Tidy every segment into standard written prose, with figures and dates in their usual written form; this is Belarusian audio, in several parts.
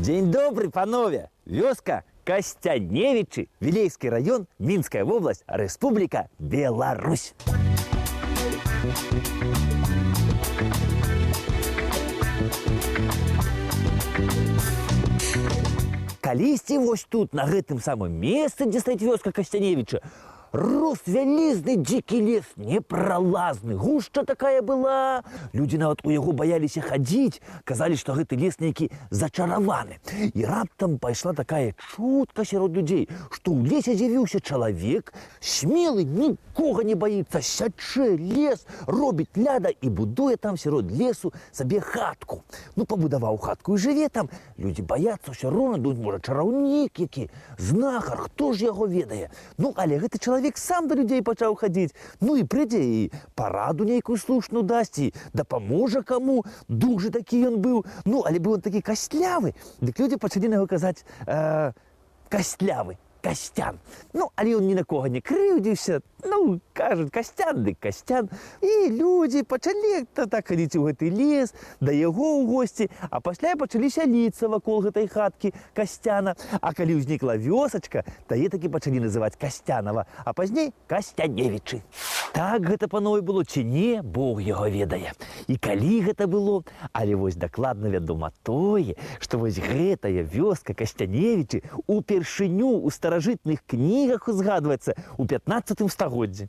День добрый, панове! Вёска Костяневичи, Вилейский район, Минская область, Республика Беларусь. Калісьці вось тут, на гэтым самым месцы, дзе стаіць вёска Костяневича, рос вялізны дзікі лес, непралазны, гушча такая была. Людзі нават у яго баяліся хадзіць, казалі, што гэты лес нейкі зачараваны. І раптам пайшла такая чутка сярод людзей, што ў лесе з'явіўся чалавек, смелы, нікога не баіцца, сячэ лес, робіць ляда і будуе там сярод лесу сабе хатку. Ну, пабудаваў хатку і жыве там. Людзі баяцца ўсё роўна, думаюць, можа, чараўнік які, знахар, хто ж яго ведае. Ну, але гэты чалавек сам да людзей пачаў хадзіць. Ну і прыйдзе і параду нейкую слушную дасць, і дапаможа каму. Дужы такі ён быў. Ну, але быў он такі кастлявы. Дык людзі пачалі на яго казаць кастлявы, Костян. Ну, але ён ні на кого не крыўдзіўся. Ну, кажуць, Костян, дык Костян. І людзі пачалі так хадзіць у гэты лес, да яго ў госці, а пасля пачалі сяліцца вакол гэтай хаткі Костяна. А калі ўзнікла вёсачка, тае такі пачалі называць Костянова, а пазней Костяневичы. Так гэта, панове, было ці не, Бог яго ведае. І калі гэта было, але вось дакладна вядома тое, што вось гэтая вёска Костяневичы упершыню ў старажытных кнігах узгадваецца ў 15 стагоддзі.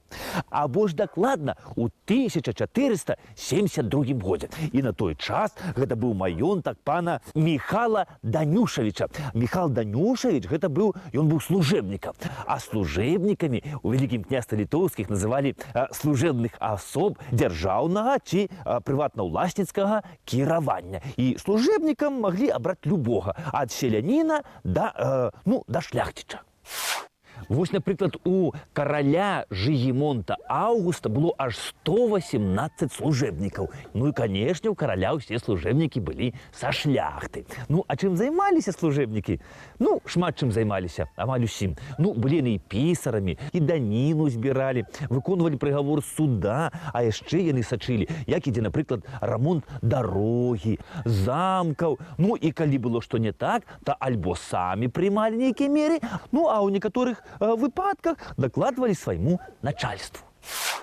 Або ж дакладна у 1472 годзе. І на той час гэта быў маёнтак пана Міхала Данюшавіча. Міхал Данюшавіч гэта быў, ён быў служэбнікам. А служэбнікамі у Вялікім княстве літоўскіх называлі служэбных асоб дзяржаўнага ці прыватнаўласніцкага кіравання. І служэбнікам маглі абраць любога, ад селяніна да шляхціча. Вось, напрыклад, у караля Жыгімонта Аўгуста было аж 118 служэбнікаў. Ну і, канешне, у караля ўсе служэбнікі былі са шляхты. Ну, а чым займаліся служэбнікі? Ну, шмат чым займаліся, амаль усім. Ну, былі яны і пісарамі, і даніну збіралі, выконвалі прыгавор суда, а яшчэ яны сачылі, як ідзе, напрыклад, рамонт дарогі, замкаў. Ну, і калі было што не так, то альбо самі прымалі нейкія меры, ну, а ў некаторых выпадках дакладвалі свайму начальству.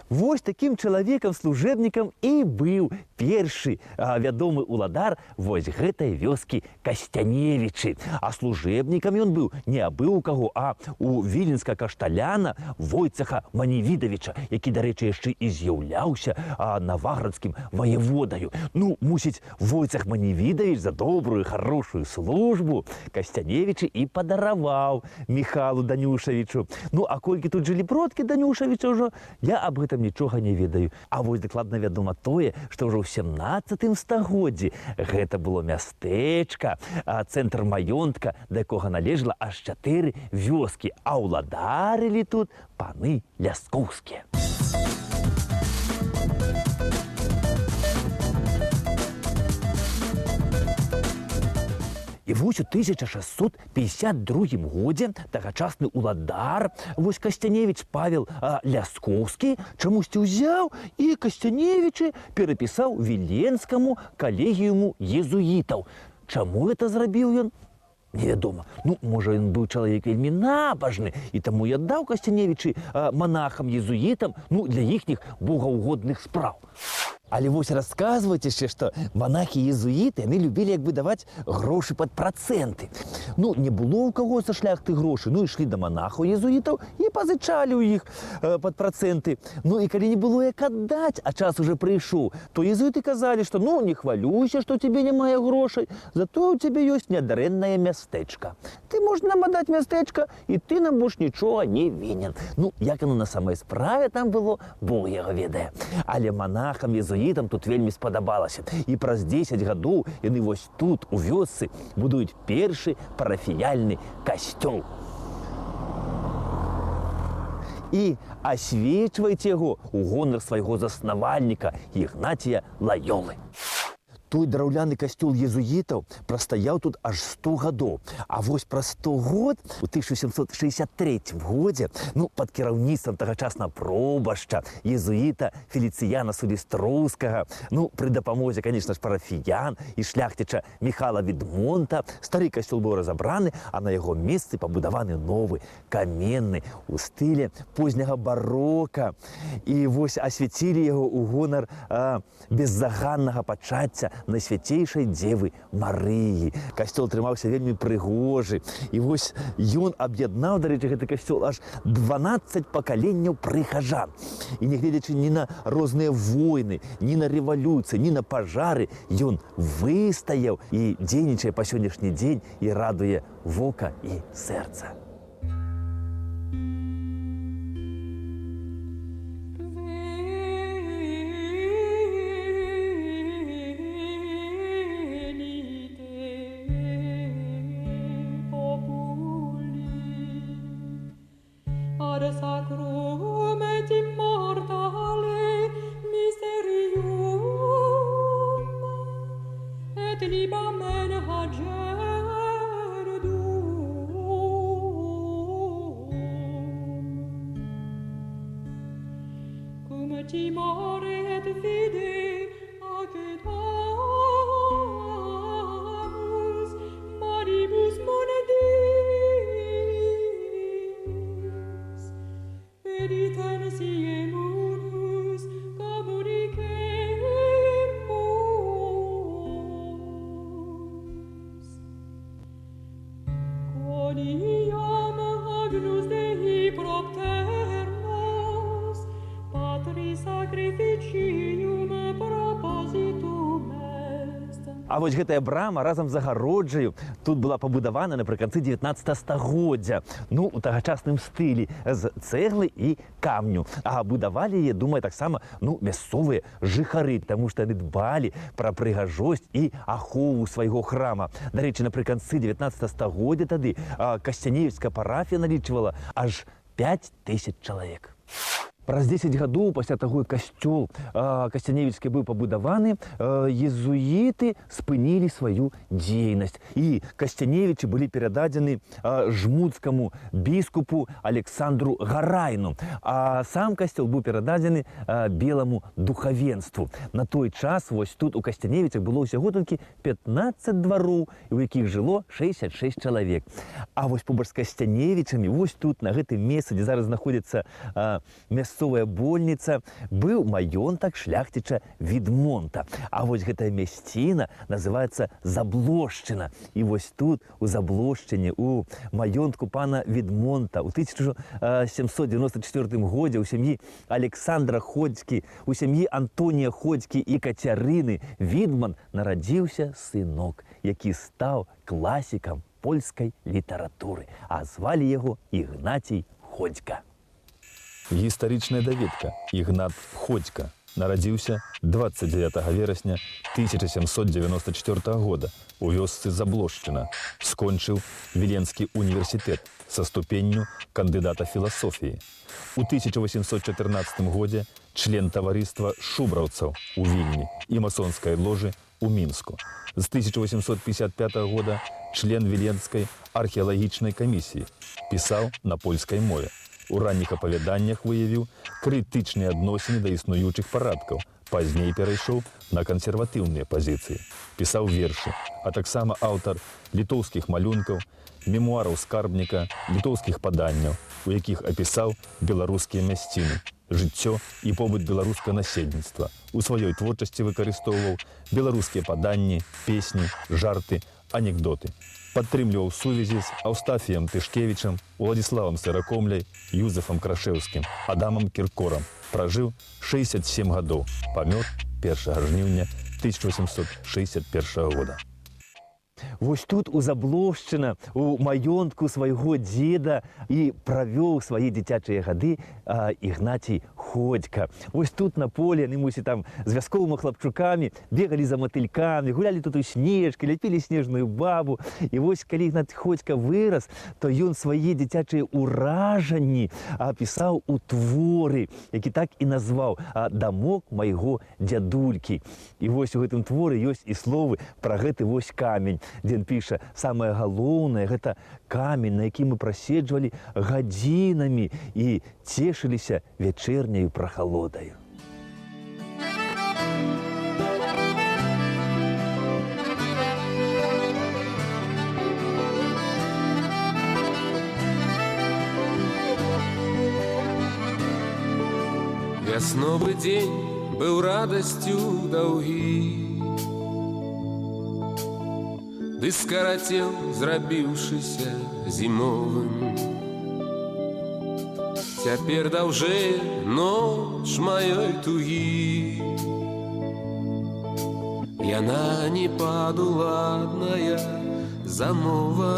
Вось такім чалавекам, служэбнікам і быў першы вядомы уладар вось гэтай вёскі Костяневичы. А служэбнікам ён быў не абы ў каго, а у віленскага кашталяна Войцаха Маневідавіча, які, дарэчы, яшчэ і з'яўляўся наваградскім ваеводаю. Ну, мусіць, Войцах Маневідавіч за добрую, хорошую службу Костяневичы і падараваў Міхалу Данюшавічу. Ну, а колькі тут жылі продкі Данюшавіча ўжо, я аб гэтым нічога не ведаю. А вось дакладна вядома тое, што ўжо ў 17 стагоддзі гэта было мястэчка, цэнтр маёнтка, да якога належала аж 4 вёскі, а ўладарылі тут паны ляскоўскія. І вось у 1652 годзе тагачасны уладар, вось Костяневич Павел Ляскоўскі, чамусьці ўзяў і Костяневичы перапісаў Віленскаму калегіуму езуітаў. Чаму гэта зрабіў ён? Невядома. Ну, можа, ён быў чалавек вельмі набажны, і таму і аддаў Костяневичы манахам-езуітам, ну, для іхніх богаўгодных спраў. Але вось расказваюць яшчэ, што манахі-езуіты, яны любілі як бы даваць грошы пад працэнты. Ну, не было ў каго са шляхты грошы, ну, ішлі да манахаў-езуітаў і пазычалі ў іх пад працэнты. Ну, і калі не было як аддаць, а час уже прыйшоў, то езуіты казалі, што ну, не хвалюйся, што тебе няма грошай, зато ў цябе ёсць нядрэннае мястэчка. Ты можаш нам аддаць мястэчка, і ты нам больш нічога не вінен. Ну, як яно на самай справе там было, Бог яго ведае. Але манахам-езуітам езуітам тут вельмі спадабалася. І праз 10 гадоў яны вось тут, у вёсцы, будуюць першы парафіяльны касцёл. І асвечваеце яго ў гонар свайго заснавальніка Ігнація Лайолы. Той драўляны касцёл езуітаў прастаяў тут аж 100 гадоў. А вось праз 100 год, у 1763 годзе, пад кіраўніцтвам тагачаснага пробашча езуіта Феліцыяна Сулістроўскага, пры дапамозе, канечна ж, парафіян і шляхціча Міхала Відмонта, стары касцёл быў разабраны, а на яго месцы пабудаваны новы, каменны, у стылі позняга барока. І вось асвяцілі яго ў гонар беззаганнага пачацця Найсвяцейшай Дзевы Марыі. Касцёл трымаўся вельмі прыгожы. І вось ён аб'яднаў, дарэчы, гэты касцёл аж 12 пакаленняў прыхажан. І нягледзячы ні на розныя войны, ні на рэвалюцыі, ні на пажары, ён выстаяў і дзейнічае па сённяшні дзень і радуе вока і сэрца. А вось гэтая брама разам з агароджаю тут была пабудавана напрыканцы 19 стагоддзя, у тагачасным стылі, з цэглы і камню. А будавалі яе, думаю, таксама мясцовыя жыхары, таму што яны дбалі пра прыгажосць і ахову свайго храма. Дарэчы, напрыканцы 19 стагоддзя тады касцянеўская парафія налічвала аж 5000 чалавек. Праз 10 гадоў пасля таго касцёл касцяневічскі быў пабудаваны, езуіты спынілі сваю дзейнасць. І касцяневічы былі перададзены жмуцкаму біскупу Александру Гарайну, а сам касцёл быў перададзены беламу духавенству. На той час вось тут у Касцяневічах было ўсяго толькі 15 двароў, у якіх жыло 66 чалавек. А вось побач з Касцяневічамі, вось тут, на гэтым месцы, дзе зараз знаходзіцца мясцовая больніца, быў маёнтак шляхціча Відмонта. А вось гэтая мясціна называецца Заблошчына. І вось тут, у Заблошчыне, у маёнтку пана Відмонта, у 1794 годзе у сям'і Александра Ходзькі, у сям'і Антонія Ходзькі і Кацярыны Відман нарадзіўся сынок, які стаў класікам польскай літаратуры, а звалі яго Ігнацій Ходзька. Гістарычная даведка. Ігнат Ходзька нарадзіўся 29 верасня 1794 года у вёсцы Заблошчына. Скончыў Віленскі універсітэт са ступенню кандыдата філасофіі. У 1814 годзе член таварыства шубраўцаў у Вільні і масонскай ложы у Мінску. З 1855 года член Віленскай археалагічнай камісіі, пісаў на польскай мове. У ранніх апавяданнях выявіў крытычныя адносіны да існуючых парадкаў, пазней перайшоў на кансерватыўныя пазіцыі. Пісаў вершы, а таксама аўтар літоўскіх малюнкаў, мемуараў скарбніка, літоўскіх паданняў, у якіх апісаў беларускія мясціны, жыццё і побыт беларускага насельніцтва. У сваёй творчасці выкарыстоўваў беларускія паданні, песні, жарты, анекдоты. Падтрымліваў сувязі з Аўстафіем Тышкевічам, Уладзіславам Сыракомляй, Юзефам Крашэўскім, Адамам Кіркорам. Пражыў 67 гадоў. Памёр 1 жніўня 1861 года. Вось тут у Заблошчына, у маёнтку свайго дзеда і правёў свае дзіцячыя гады Ігнацій Ходька. Ось тут на полі яны, мусіць, там з вясковымі хлапчукамі бегалі за матылькамі, гулялі тут у снежкі, ляпілі снежную бабу. І вось калі Ігнат Ходька вырас, то ён свае дзіцячыя ўражанні апісаў у творы, які так і назваў «Дамок майго дзядулькі». І вось у гэтым творы ёсць і словы пра гэты вось камень, дзе ён піша: «Самае галоўнае – гэта камень, на які мы праседжвалі гадзінамі і цешыліся вечерняю прохолодою». Вясновы дзень быў радасцю даўгі, ды скарацеў, зрабіўшыся зімовым. Цяпер даўжэй ноч маёй тугі, яна не падуладная замова.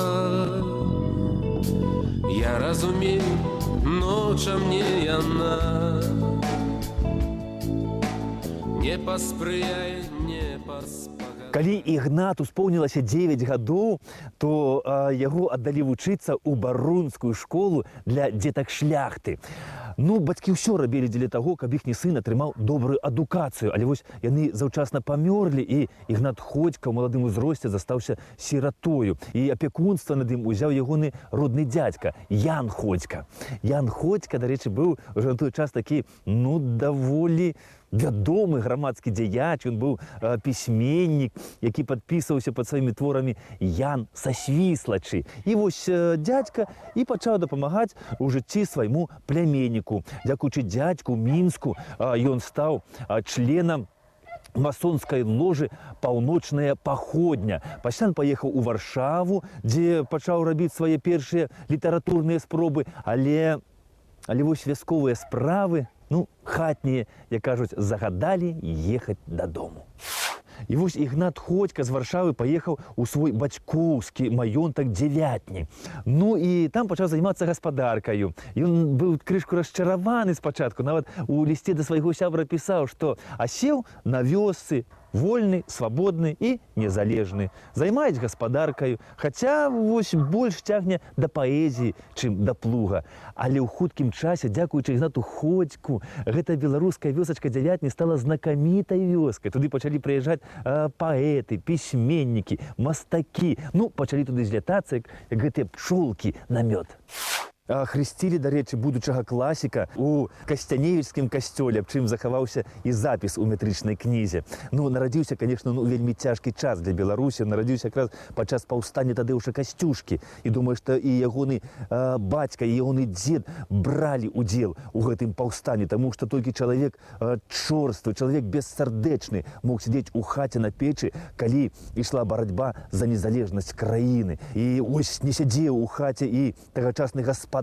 Я разумею, ноча мне яна не паспрыяе, не паспагае. Калі Ігнату споўнілася 9 гадоў, то яго аддалі вучыцца ў барунскую школу для дзетак шляхты. Ну, бацькі ўсё рабілі дзеля таго, каб іхні сын атрымаў добрую адукацыю, але вось яны заўчасна памёрлі, і Ігнат Ходька ў маладым узросце застаўся сіратою. І апекунства над ім узяў ягоны родны дзядзька Ян Ходька. Ян Ходька, дарэчы, быў уже на той час такі, ну, даволі вядомы грамадскі дзеяч, ён быў пісьменнік, які падпісваўся пад сваімі творамі Ян са Свіслачы. І вось дзядзька і пачаў дапамагаць у жыцці свайму пляменніку. Дзякуючы дзядзьку Мінску ён стаў членам масонскай ложы «Паўночная паходня». Пасля ён паехаў у Варшаву, дзе пачаў рабіць свае першыя літаратурныя спробы, але вось вясковыя справы, ну, хатнія, як кажуць, загадалі ехаць дадому. І вось Ігнат Ходька з Варшавы паехаў у свой бацькоўскі маёнтак Дзявятні. Ну і там пачаў займацца гаспадаркаю. Ён быў крышку расчараваны спачатку, нават у лісце да свайго сябра пісаў, што асеў на вёсцы, вольны, свабодны і незалежны. Займаюць гаспадаркаю, хаця вось больш цягне да паэзіі, чым да плуга. Але ў хуткім часе, дзякуючы Ігнату Ходьку, гэта беларуская вёсачка Дзявятні стала знакамітай вёскай. Туды пачалі прыязджаць паэты, пісьменнікі, мастакі. Ну, пачалі туды злятацца, як гэтыя пчолкі на мёд. Хрысцілі, дарэчы, будучага класіка у Касцяневічскім касцёле, аб чым захаваўся і запіс у метрычнай кнізе. Ну, нарадзіўся, конечно, вельмі цяжкі час для Беларусі. Нарадзіўся якраз падчас паўстання Тадзеуша Касцюшкі. І думаю, што і ягоны бацька, і ягоны дзед бралі ўдзел у гэтым паўстанні, таму што толькі чалавек чорствы, чалавек бессардэчны мог сядзець у хаце на печы, калі ішла барацьба за незалежнасць краіны. І ось не сядзеў у хаце і тагачасны гаспадар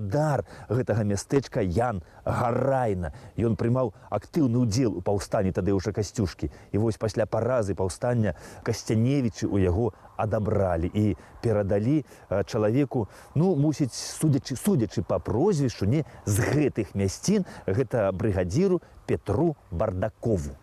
гэтага мястэчка Ян Гарайна. Ён прымаў актыўны ўдзел у паўстанні Тадзеуша Касцюшкі. І вось пасля паразы паўстання Касцяневічы ў яго адабралі і перадалі чалавеку, ну, мусіць, судзячы па прозвішчу, не з гэтых мясцін, гэта брыгадзіру Петру Бардакову.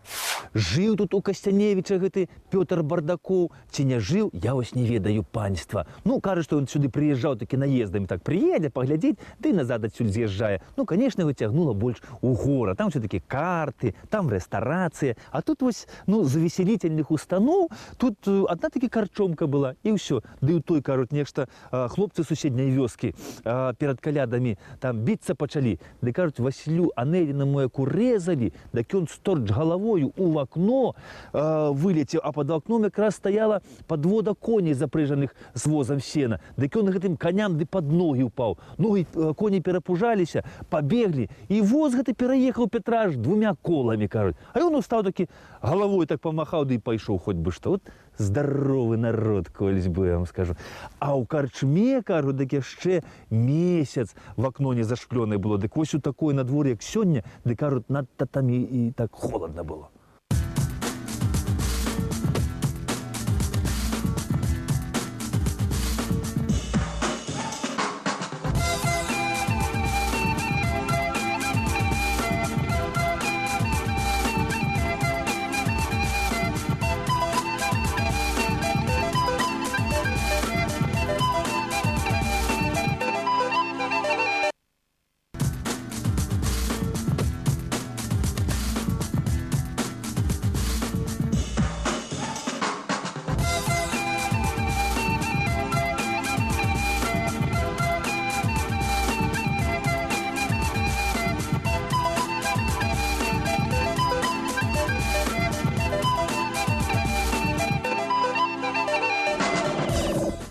Жыў тут у Касцяневіча гэты Пётр Бардакоў, ці не жыў, я вось не ведаю, панства. Ну, кажа, што ён сюды прыязджаў такі наездамі, так прыедзе, паглядзець, ды назад адсюль з'язджае. Ну, канешне, его цягнула больш у горад. Там все-таки карты, там рэстарацыя. А тут вось, ну, завесялительных устаноў, тут адна такі карчомка была, і ўсё. Ды ў той, кажуць, нешта хлопцы суседняй вёскі перад калядамі там біцца пачалі. Ды кажуць, Васілю Анеліна мою резалі, дак ён сторч галавою у акно вылецеў, а пад акном якраз стаяла падвода коней, запрыжаных з возам сена. Дык ён гэтым коням ды пад ногі ўпаў. Ногі коні перапужаліся, пабеглі, і воз гэты пераехаў Петра аж 2 коламі, кажуць. А ён устаў такі, галавой так памахаў, ды і пайшоў хоць бы што. От здаровы народ, кольсь бы, я вам скажу. А ў карчме, кажу, дык яшчэ месяц в акно не зашклёнае было. Дык вось у такое надвор'е, як сёння, дык, кажуць, над татамі і так холодна было.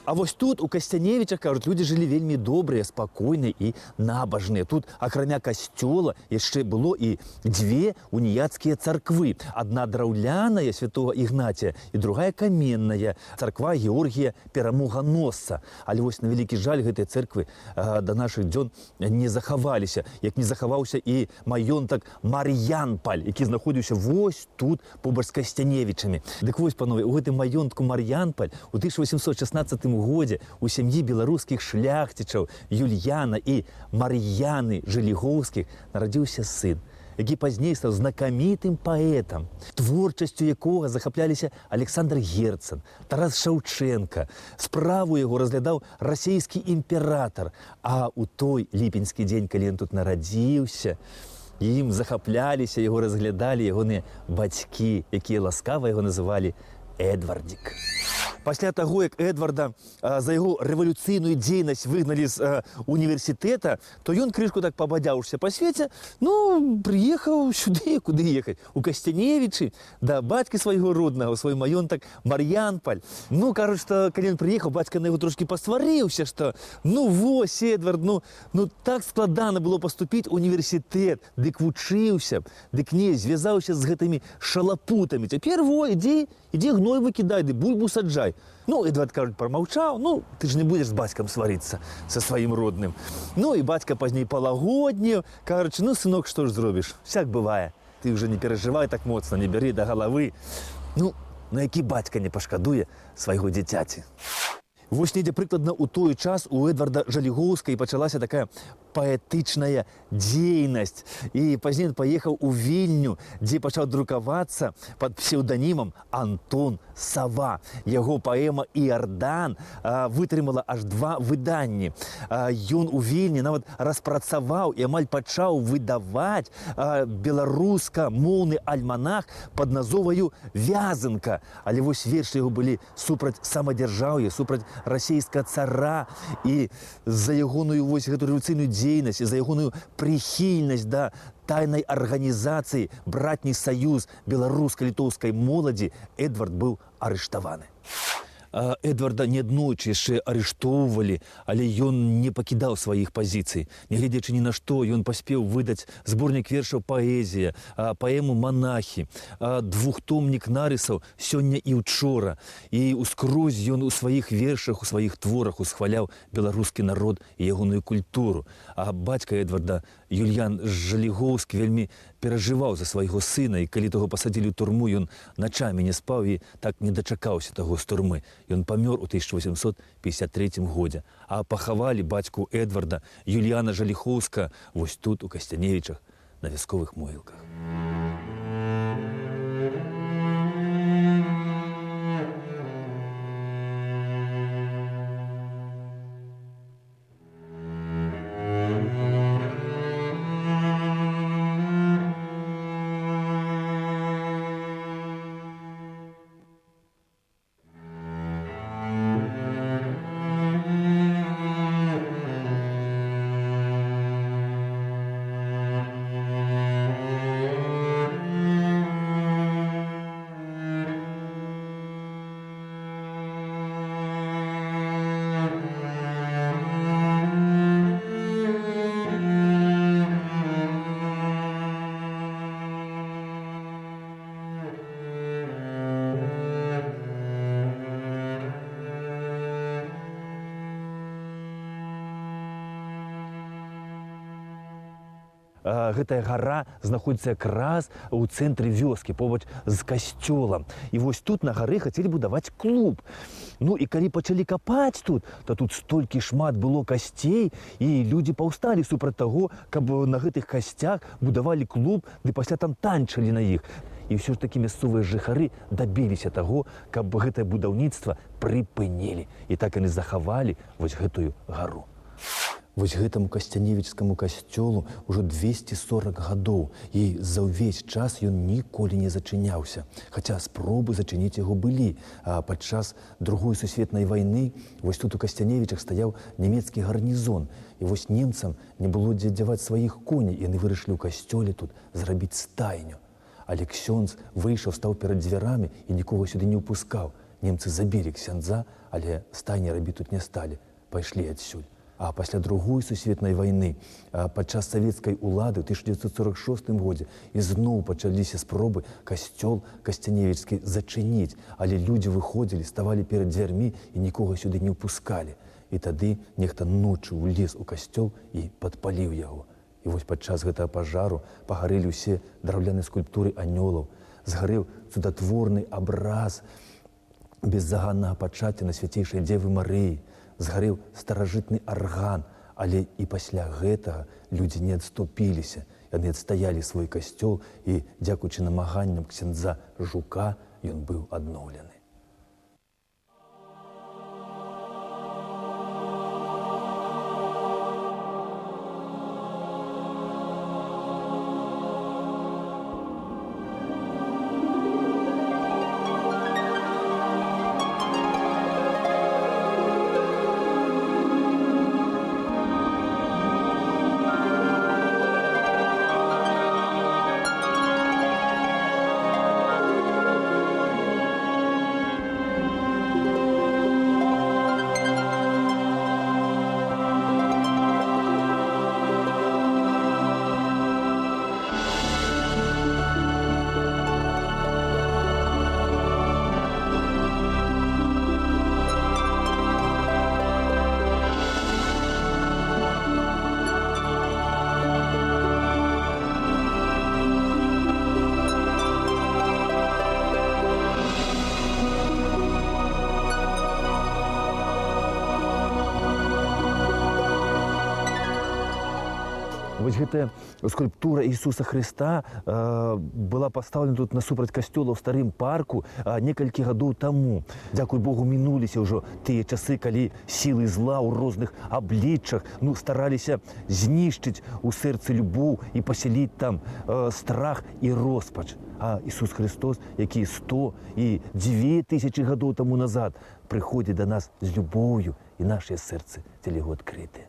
А вось тут у Касцяневіча, кажуць, людзі жылі вельмі добрыя, спакойныя і набажныя. Тут, акрамя касцёла, яшчэ было і дзве уніяцкія царквы. Адна драўляная святого Ігнація і другая каменная царква Георгія Перамоганосца. Але вось на вялікі жаль гэтыя церквы да нашых дзён не захаваліся, як не захаваўся і маёнтак Мар'янпаль, які знаходзіўся вось тут побач з Касцяневічамі. Дык вось, панове, у гэтым маёнтку Мар'янпаль у 1816 годзе у сям'і беларускіх шляхцічаў Юльяна і Мар'яны Жалігоўскіх нарадзіўся сын, які пазней стаў знакамітым паэтам, творчасцю якога захапляліся Александр Герцен, Тарас Шаўчэнка. Справу яго разглядаў расійскі імператар. А ў той ліпеньскі дзень, калі ён тут нарадзіўся, ім захапляліся, яго разглядалі ягоныя бацькі, якія ласкава яго называлі Эдвардзік. Пасля таго, як Эдварда за яго рэвалюцыйную дзейнасць выгналі з універсітэта, то ён крышку так пабадзяўшся па свеце, прыехаў сюды, куды ехаць, у Касцяневічы, да бацькі свайго роднага, у свой маёнтак Мар'янпаль. Кажуць, што калі ён прыехаў, бацька на яго трошкі пасварыўся, што вось, Эдвард, так складана было паступіць у універсітэт, дык вучыўся, дык не, звязаўся з гэтымі шалапутамі. Цяпер ідзі гной выкідай, ды бульбу саджай. Эдвард, кажуць, прамаўчаў, ты ж не будзеш з бацькам сварыцца са сваім родным. І бацька пазней палагодніў, кажучы, сынок, што ж зробіш? Всяк бывае. Ты ўжо не перажывай так моцна, не бяры да галавы. Які бацька не пашкадуе свайго дзіцяці? Вось недзе прыкладна ў той час у Эдварда Жалігоўска і пачалася такая паэтычная дзейнасць. І пазней ён паехаў у Вільню, дзе пачаў друкавацца пад псеўданімам Антон Сава. Яго паэма «Іардан» вытрымала аж 2 выданні. Ён у Вільні нават распрацаваў і амаль пачаў выдаваць беларуска-моўны альманах пад назоваю «Вязанка». Але вось вершы яго былі супраць самадзяржаўя, супраць расійскага цара, і за ягоную вось гэту рэвалюцыйную дзейнасць, і за ягоную прыхільнасць да тайнай арганізацыі «Братні саюз беларуска-літоўскай моладзі» Эдвард быў арыштаваны. Эдварда неаднойчы яшчэ арыштоўвалі, але ён не пакідаў сваіх пазіцый. Нягледзячы ні на што, ён паспеў выдаць зборнік вершаў «Паэзія», паэму «Манахі», двухтомнік нарысаў «Сёння і ўчора». І ускрозь ён у сваіх вершах, у сваіх творах усхваляў беларускі народ і ягоную культуру. А бацька Эдварда, Юльян Жалігоўскі, вельмі перажываў за свайго сына, і калі таго пасадзілі ў турму, ён начамі не спаў і так не дачакаўся таго з турмы. Ён памёр у 1853 годзе, а пахавалі бацьку Эдварда, Юльяна Жалігоўска, вось тут, у Касцяневічах, на вясковых могілках. Гэтая гара знаходзіцца якраз у цэнтры вёскі, побач з касцёлам. І вось тут на гары хацелі будаваць клуб. І калі пачалі капаць тут, то тут столькі шмат было касцей, і людзі паўсталі супраць таго, каб на гэтых касцях будавалі клуб, ды пасля там танчылі на іх. І ўсё ж такі мясцовыя жыхары дабіліся таго, каб гэтае будаўніцтва прыпынілі. І так яны захавалі вось гэтую гару. Вось гэтаму касцяневічскаму касцёлу ўжо 240 гадоў, і за ўвесь час ён ніколі не зачыняўся. Хаця спробы зачыніць яго былі, а падчас Другой сусветнай вайны вось тут у Касцяневічах стаяў нямецкі гарнізон, і вось немцам не было дзе дзяваць сваіх коней, і яны вырашылі ў касцёле тут зрабіць стайню. Але ксёндз выйшаў, стаў перад дзвярамі і нікога сюды не ўпускаў. немцы забілі ксяндза, але стайні рабіць тут не сталі, пайшлі адсюль. А пасля другой сусветнай вайны, падчас савецкай улады ў 1946 годзе ізноў пачаліся спробы касцёл касцяневічскі зачыніць, але людзі выходзілі, ставалі перад дзвярмі і нікога сюды не ўпускалі. І тады нехта ноччу ўлез у касцёл і падпаліў яго. І вось падчас гэтага пажару пагарэлі ўсе драўляныя скульптуры анёлаў, згарэў цудатворны абраз беззаганнага пачацця на свяцейшай Дзевы Марыі, згарэў старажытны арган, але і пасля гэтага людзі не адступіліся. Яны адстаялі свой касцёл і, дзякуючы намаганням ксяндза Жука, ён быў адноўлены. Вось гэтая скульптура Ісуса Хрыста была пастаўлена тут насупраць касцёла ў старым парку некалькі гадоў таму. Дзякуй Богу, мінуліся ўжо тыя часы, калі сілы зла ў розных абліччах стараліся знішчыць у сэрцы любоў і пасяліць там страх і роспач. А Ісус Христос, які 100 і 2000 гадоў таму назад прыходзіць да нас з любоўю, і нашыя сэрцы цэлі год адкрытыя.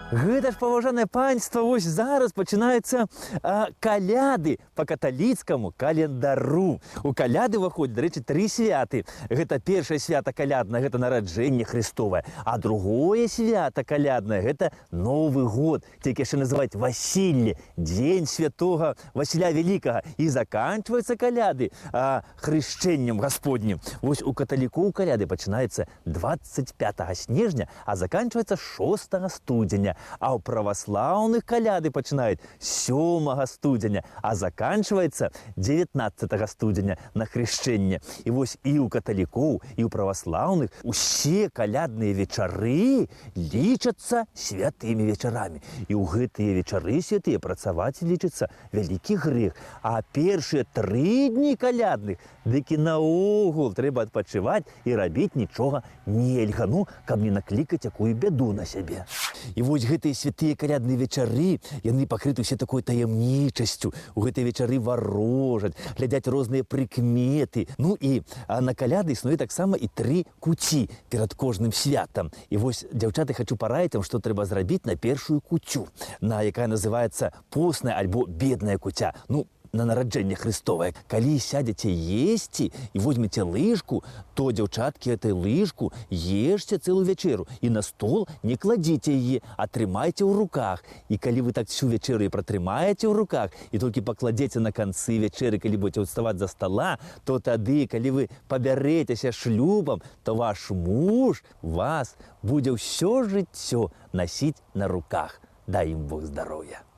Гэта ж, паважанае панства, вось зараз пачынаюцца каляды па каталіцкаму календару. У каляды ўваходзяць, дарэчы, 3 святы. Гэта першае свята каляднае, гэта нараджэнне Христовае. А другое свята каляднае, гэта Новы год, тільки яшчэ называюць Васілле, дзень святога Васіля Вялікага. І заканчваюцца каляды хрышчэннем Гасподнім. Вось у каталікоў каляды пачынаецца 25 снежня, а заканчваецца 6 студзеня. А ў праваслаўных каляды пачынаюць 7 студзеня, а заканчваецца 19 студзеня на хрышчэнне. І вось і ў каталікоў, і ў праваслаўных усе калядныя вечары лічацца святымі вечарамі. І ў гэтыя вечары святыя працаваць лічыцца вялікі грэх. А першыя 3 дні калядных дык і наогул трэба адпачываць і рабіць нічога нельга, каб не наклікаць якую бяду на сябе. І вось гэтыя святыя калядныя вечары, яны пакрыты ўсе такой таямнічасцю. У гэтыя вечары варожаць, глядзяць розныя прыкметы. І на каляды існуе таксама і 3 куці перад кожным святам. І вось, дзяўчаты, хачу параіць вам, што трэба зрабіць на першую куцю, якая называецца постная альбо бедная куця. На нараджэнне Христовае. Калі сядзеце есці і возьмеце лыжку, то, дзяўчаткі, этой лыжку ешце цэлую вечеру і на стол не кладзіце яе, а трымайце ў руках. І калі вы так всю вечеру і пратрымаеце ў руках і толькі пакладзеце на канцы вечеры, калі будзеце ўставаць за стола, то тады, калі вы пабярэцеся шлюбам, то ваш муж вас будзе ўсё жыццё насіць на руках. Дай ім Бог здароўя.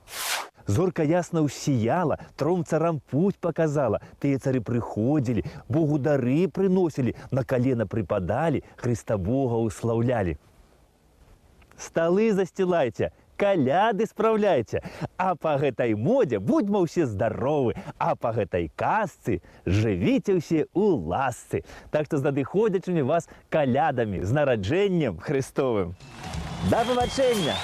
Зорка ясна ўсіяла, 3 царам путь показала. Тыя цары прыходзілі, Богу дары прыносілі, на калена прыпадалі, Хрыста Бога услаўлялі. Сталы засцілайце, каляды спраўляйце. А па гэтай модзе будзьма ўсе здаровы, а па гэтай казцы жывіце ўсе ў ласцы. Так што з надыходзячымі вас калядамі, з нараджэннем Христовым. Да пабачэння!